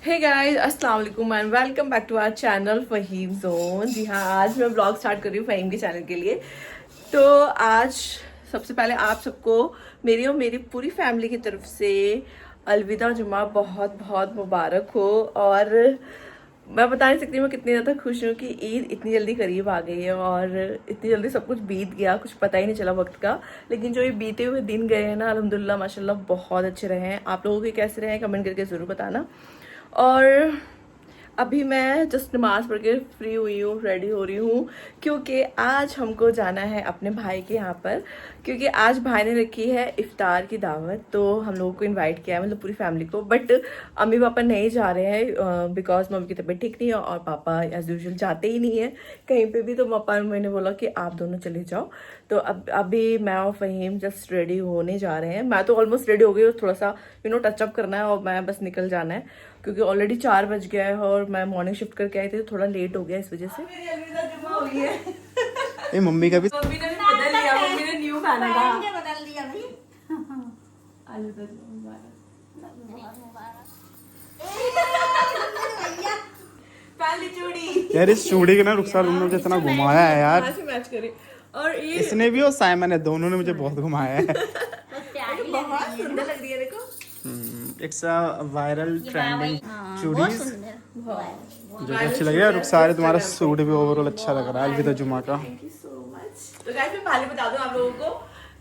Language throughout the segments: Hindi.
हे गाइस, अस्सलाम वालेकुम and welcome back to our channel Faheem zone. जी हाँ, आज मैं ब्लॉग स्टार्ट कर रही हूँ फ़हीम के चैनल के लिए। तो आज सबसे पहले आप सबको मेरी और मेरी पूरी फैमिली की तरफ से अलविदा जुमा बहुत बहुत मुबारक हो। और मैं बता नहीं सकती मैं कितनी ज़्यादा खुश हूँ कि ईद इतनी जल्दी करीब आ गई है और इतनी जल्दी सब कुछ बीत गया, कुछ पता ही नहीं चला वक्त का। लेकिन जो ये बीते हुए दिन गए हैं ना, अल्हम्दुलिल्लाह माशाल्लाह बहुत अच्छे रहे हैं। आप लोगों के कैसे रहे हैं कमेंट करके ज़रूर बताना। और अभी मैं जस्ट नमाज पढ़ के फ्री हुई हूँ, रेडी हो रही हूँ, क्योंकि आज हमको जाना है अपने भाई के यहाँ पर। क्योंकि आज भाई ने रखी है इफ्तार की दावत, तो हम लोगों को इनवाइट किया है, मतलब पूरी फैमिली को। बट अम्मी पापा नहीं जा रहे हैं बिकॉज मम्मी की तबीयत ठीक नहीं है और पापा एज यूजुअल जाते ही नहीं है कहीं पे भी। तो पापा मैंने बोला कि आप दोनों चले जाओ। तो अब अभी मैं और फ़हीम जस्ट रेडी होने जा रहे हैं। मैं तो ऑलमोस्ट रेडी हो गई, थोड़ा सा टचअप करना है और मैं बस निकल जाना है, क्योंकि ऑलरेडी 4 बज गया है और मैं मॉर्निंग शिफ्ट करके आई थी तो थोड़ा लेट हो गया इस वजह से। ए मम्मी का भी मम्मी ने भी बदल लिया, मम्मी ने न्यू पहना था। बदल दिया भाई। पहली चूड़ी यार, इस चूड़ी के ना रुखसार उन्होंने मुझे इतना घुमाया है यार। से मैच करी। और ये इसने भी और साइमन ने, दोनों ने मुझे बहुत घुमाया है। बहुत सुंदर लग रही है, देखो। इट्स अ वायरल ट्रेंडिंग चूड़ीज बहुत जो कि अच्छी लग रही है। रुखसार तुम्हारा सूट भी ओवरऑल अच्छा लग रहा है अलविदा जुमा का। Thank you so much. तो गाइस मैं पहले बता दूं आप लोगों को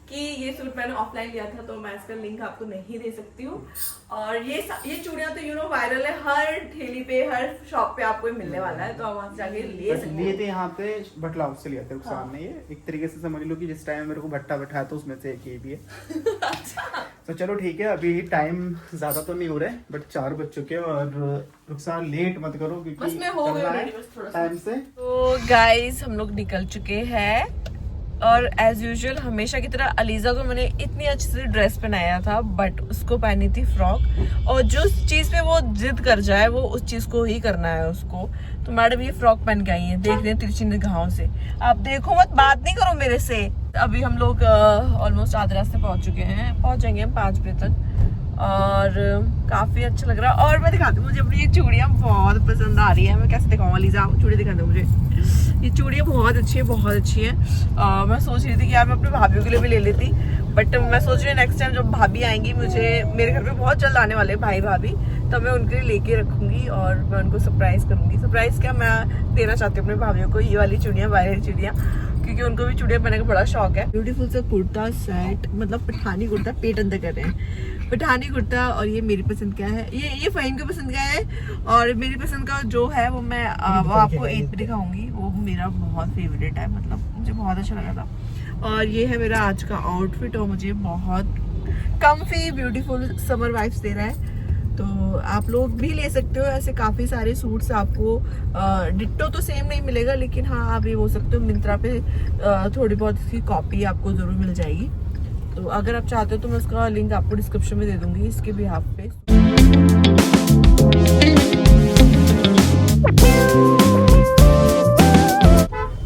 कि ये सूट मैंने ऑफलाइन लिया था, तो मैं इसका लिंक आपको नहीं दे सकती हूँ। और ये चूड़ियां तो वायरल है, हर ठेली पे हर शॉप पे आपको ये मिलने वाला है, तो आप वहां से जाके ले सकते लिए हो। थे यहाँ पे भटला हाउस से लिया था रुखसार ने। ये एक तरीके से समझ लो कि जिस टाइम मेरे को भट्टा बैठाया तो उसमें से एक ये भी है। तो चलो ठीक है, अभी टाइम ज्यादा तो नहीं हो रहा है, बट 4 बज चुके हैं और रुखसार लेट मत करो क्योंकि बस मैं हो गई चलना है ready, बस थोड़ा सा। टाइम से। तो गाइस हम लोग निकल चुके हैं और एज यूजुअल हमेशा की तरह अलीजा को मैंने इतनी अच्छी सी ड्रेस पहनाया था, बट उसको पहनी थी फ्रॉक। और जो चीज पे वो जिद कर जाए वो उस चीज को ही करना है उसको। तो मैडम ये फ्रॉक पहन के आई है, देख रहे हैं तिरछी निगाहों से। आप देखो मत, बात नहीं करो मेरे से। अभी हम लोग ऑलमोस्ट आधे रास्ते पहुंच चुके हैं, पहुंचेंगे हम 5 बजे तक। और काफी अच्छा लग रहा है। और मैं दिखाती हूँ, मुझे अपनी ये चूड़ियाँ बहुत पसंद आ रही है। मैं कैसे दिखाऊँ अलीजा, चूड़ी दिखा दो मुझे। ये चूड़ियाँ बहुत अच्छी है, बहुत अच्छी है। मैं सोच रही थी कि यार मैं अपने भाभीयों के लिए भी ले लेती, बट मैं सोच रही हूँ नेक्स्ट टाइम जब भाभी आएंगी, मुझे मेरे घर पे बहुत जल्द आने वाले भाई भाभी, तब मैं उनके लिए लेके रखूंगी और मैं उनको सरप्राइज करूंगी। सरप्राइज क्या, मैं देना चाहती हूँ अपने भाभीयों को ये वाली चूड़ियाँ, वायरल चूड़ियाँ, क्योंकि उनको भी चूड़ियाँ पहनने का बड़ा शौक है। ब्यूटीफुल सा कुर्ता सेट, मतलब पठानी कुर्ता, पेट अंदर कर रहे हैं, पठानी कुर्ता। और ये मेरी पसंद का है, ये फ़हीम की पसंद का है। और मेरी पसंद का जो है वो मैं वो आपको 8 पे दिखाऊंगी। वो मेरा बहुत फेवरेट है, मतलब मुझे बहुत अच्छा लगा था। और ये है मेरा आज का आउटफिट और मुझे बहुत कम्फी ब्यूटीफुल समर वाइब्स दे रहा है। तो आप लोग भी ले सकते हो, ऐसे काफ़ी सारे सूट्स आपको डिट्टो तो सेम नहीं मिलेगा, लेकिन हाँ आप ये बोल सकते हो मिंत्रा पे थोड़ी बहुत इसकी कॉपी आपको ज़रूर मिल जाएगी। तो अगर आप चाहते हो तो मैं उसका लिंक आपको डिस्क्रिप्शन में दे दूंगी इसके बिहाफ पे।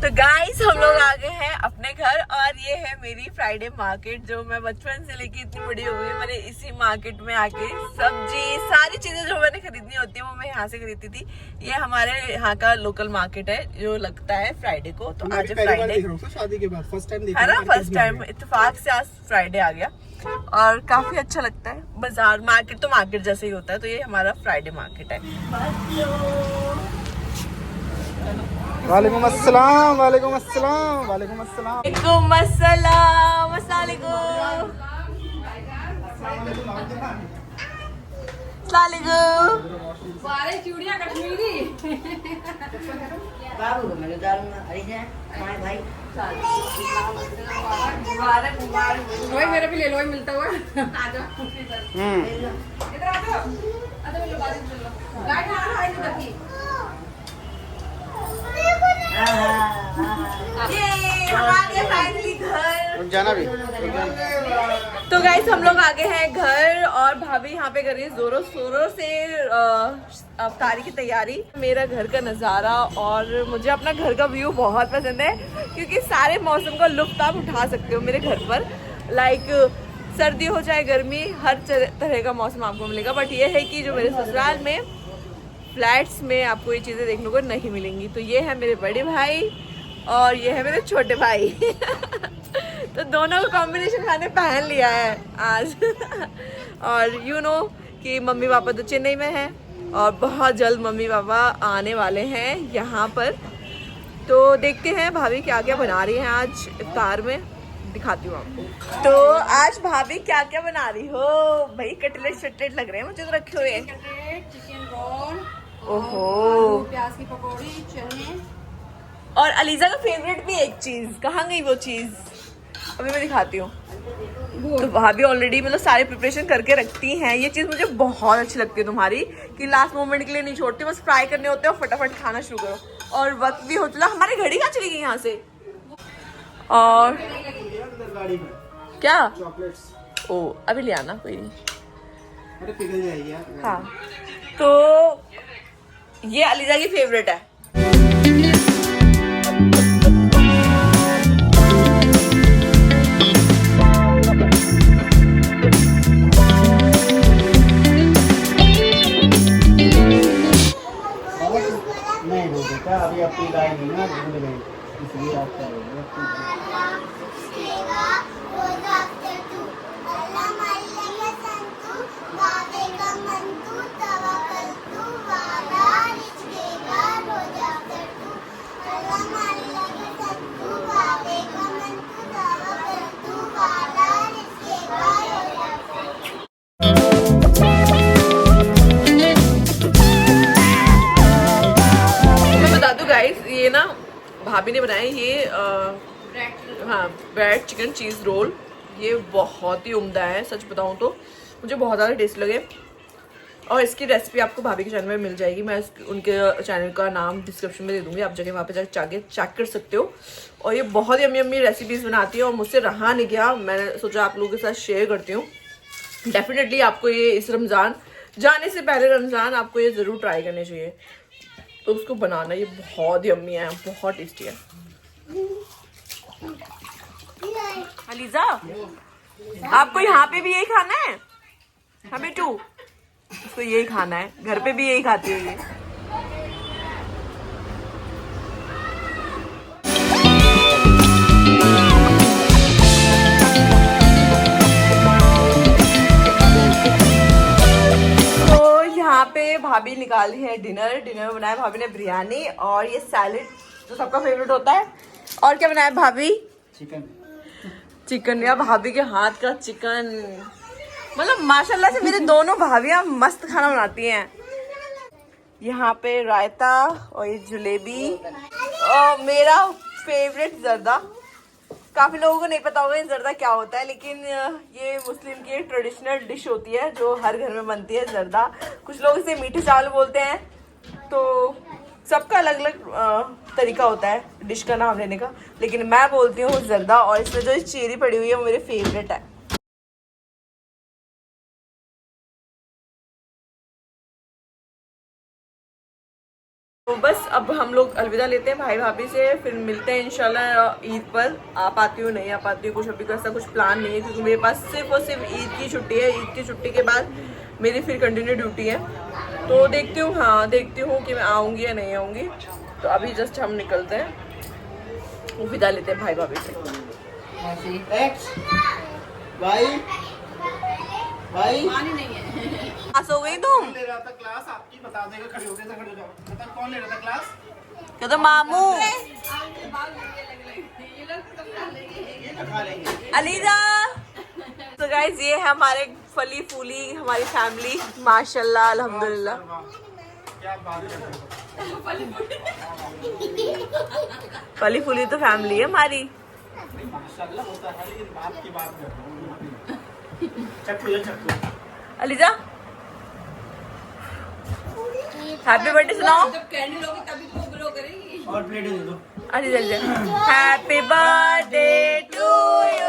तो गाइस हम लोग आ गए हैं अपने घर और ये है मेरी फ्राइडे मार्केट, जो मैं बचपन से लेके इतनी बड़ी हो गई मैंने इसी मार्केट में आके सब्जी सारी चीजें जो मैंने खरीदनी होती है वो मैं यहाँ से खरीदती थी। ये हमारे यहाँ का लोकल मार्केट है जो लगता है फ्राइडे को। तो आज फ्राइडे, शादी के बाद फर्स्ट टाइम देखा है ना, फर्स्ट टाइम इत्तेफाक से आज फ्राइडे आ गया और काफी अच्छा लगता है। बाजार मार्केट तो मार्केट जैसे ही होता है, तो ये हमारा फ्राइडे मार्केट है। वालेकुम अस्सलाम, वालेकुम अस्सलाम, वालेकुम अस्सलाम। वालेकुम अस्सलाम, अस्सलामुअलैकुम। सारे चूड़ियां कश्मीरी। बाबू मेरे दारू में हरी है हमारे भाई वही मेरे भी ले लो, वही मिलता हुआ। आ जाओ इधर आ जाओ। अच्छा मिलो, बाजू में चलो। गाड़ी आ रहा है इधर की। फाइनली घर जाना भी। तो गाइस हम लोग आ गए हैं घर और भाभी यहाँ पे कर रही है जोरों शोरों से अफ्तारी की तैयारी। मेरा घर का नज़ारा और मुझे अपना घर का व्यू बहुत पसंद है, क्योंकि सारे मौसम का लुत्फ आप उठा सकते हो मेरे घर पर। लाइक सर्दी हो चाहे गर्मी, हर तरह का मौसम आपको मिलेगा। बट ये है कि जो मेरे ससुराल में फ्लैट्स में आपको ये चीज़ें देखने को नहीं मिलेंगी। तो ये है मेरे बड़े भाई और ये है मेरे छोटे भाई तो दोनों को कॉम्बिनेशन खाने पहन लिया है आज और यू नो कि मम्मी पापा तो चेन्नई में हैं और बहुत जल्द मम्मी पापा आने वाले हैं यहाँ पर। तो देखते हैं भाभी क्या क्या बना रही हैं आज इफ्तार में, दिखाती हूँ आपको। तो आज भाभी क्या क्या बना रही हो भाई? कटलेट शटलेट लग रहे हैं मुझे तो रखे हुए। चिकन रोल, ओहो, प्याज की पकौड़ी, चने। और अलीजा का फेवरेट भी एक चीज, कहाँ गई वो चीज? अभी मैं दिखाती हूँ। तो भाभी ऑलरेडी मतलब सारे प्रिपरेशन करके रखती हैं। ये चीज मुझे बहुत अच्छी लगती है तुम्हारी कि लास्ट मोमेंट के लिए नहीं छोड़ती, बस फ्राई करने होते हैं और फटाफट खाना शुरू करो और वक्त भी हो चला। हमारी घड़ी कहाँ चली गई यहाँ से? और क्या? चॉकलेट्स। ओ अभी ले आना, कोई नहीं। अरे पिघल जाएगी यार। हाँ, तो ये अलीजा की फेवरेट है। नहीं वो बेटा अभी अपनी गाय नहीं ना भूल गई, इसलिए आप करोगे। ये ना भाभी ने बनाया ये हाँ ब्रेड चिकन चीज़ रोल। ये बहुत ही उम्दा है, सच बताऊँ तो मुझे बहुत ज़्यादा टेस्ट लगे। और इसकी रेसिपी आपको भाभी के चैनल में मिल जाएगी। मैं उनके चैनल का नाम डिस्क्रिप्शन में दे दूँगी, आप जगह वहाँ पे जाके चेक कर सकते हो। और ये बहुत ही यम्मी यम्मी रेसिपीज़ बनाती है और मुझसे रहा नहीं गया, मैंने सोचा आप लोगों के साथ शेयर करती हूँ। डेफिनेटली आपको ये इस रमज़ान जाने से पहले रमज़ान आपको ये ज़रूर ट्राई करने चाहिए। तो उसको बनाना ये बहुत यम्मी है, बहुत टेस्टी है। अलीजा आपको यहाँ पे भी यही खाना है? हमें टू उसको यही खाना है, घर पे भी यही खाती हो ये। यहाँ पे भाभी निकाली है डिनर में बनाया भाभी ने बिरयानी और ये सैलेड जो सबका फेवरेट होता है। और क्या बनाया भाभी? चिकन या भाभी के हाथ का चिकन, मतलब माशाल्लाह से मेरे दोनों भाभियाँ मस्त खाना बनाती हैं। यहाँ पे रायता और ये जलेबी और मेरा फेवरेट जर्दा। काफी लोगों को नहीं पता होगा ये जर्दा क्या होता है, लेकिन ये मुस्लिम की एक ट्रेडिशनल डिश होती है जो हर घर में बनती है जर्दा। कुछ लोग इसे मीठे चावल बोलते हैं, तो सबका अलग अलग तरीका होता है डिश का नाम लेने का, लेकिन मैं बोलती हूँ जर्दा। और इसमें जो चेरी पड़ी हुई है वो मेरे फेवरेट है। तो बस अब हम लोग अलविदा लेते हैं भाई भाभी से, फिर मिलते हैं इंशाल्लाह ईद पर। आ पाती हूँ नहीं आ पाती हूँ, कुछ अभी ऐसा कुछ प्लान नहीं है क्योंकि मेरे पास सिर्फ और सिर्फ ईद की छुट्टी है। ईद की छुट्टी के बाद मेरी फिर कंटिन्यू ड्यूटी है, तो देखती हूँ। हाँ देखती हूँ कि मैं आऊँगी या नहीं आऊँगी। तो अभी जस्ट हम निकलते हैं, विदा लेते हैं भाई भाभी से। पानी नहीं है। पास हो गई तुम? ले रहा था क्लास आपकी, बता देगा खड़े हो गए, खड़े हो जाओ। पता कौन ले रहा था क्लास? क्या तो मामू अलीजा। तो गाइस ये है हमारे फली फूली हमारी फैमिली, माशाल्लाह अल्हम्दुलिल्लाह। क्या बात कर रहे हो? फली फूली तो फैमिली है हमारी। माशाल्लाह होता है, लेकिन बात की बात कर रहा हूँ। चक्कू अलीजा हैप्पी बर्थडे सुनाओ। जब कैंडल होगी तभी तो ग्लो करेगी। और प्लेट दे दो। Aliza happy birthday to you,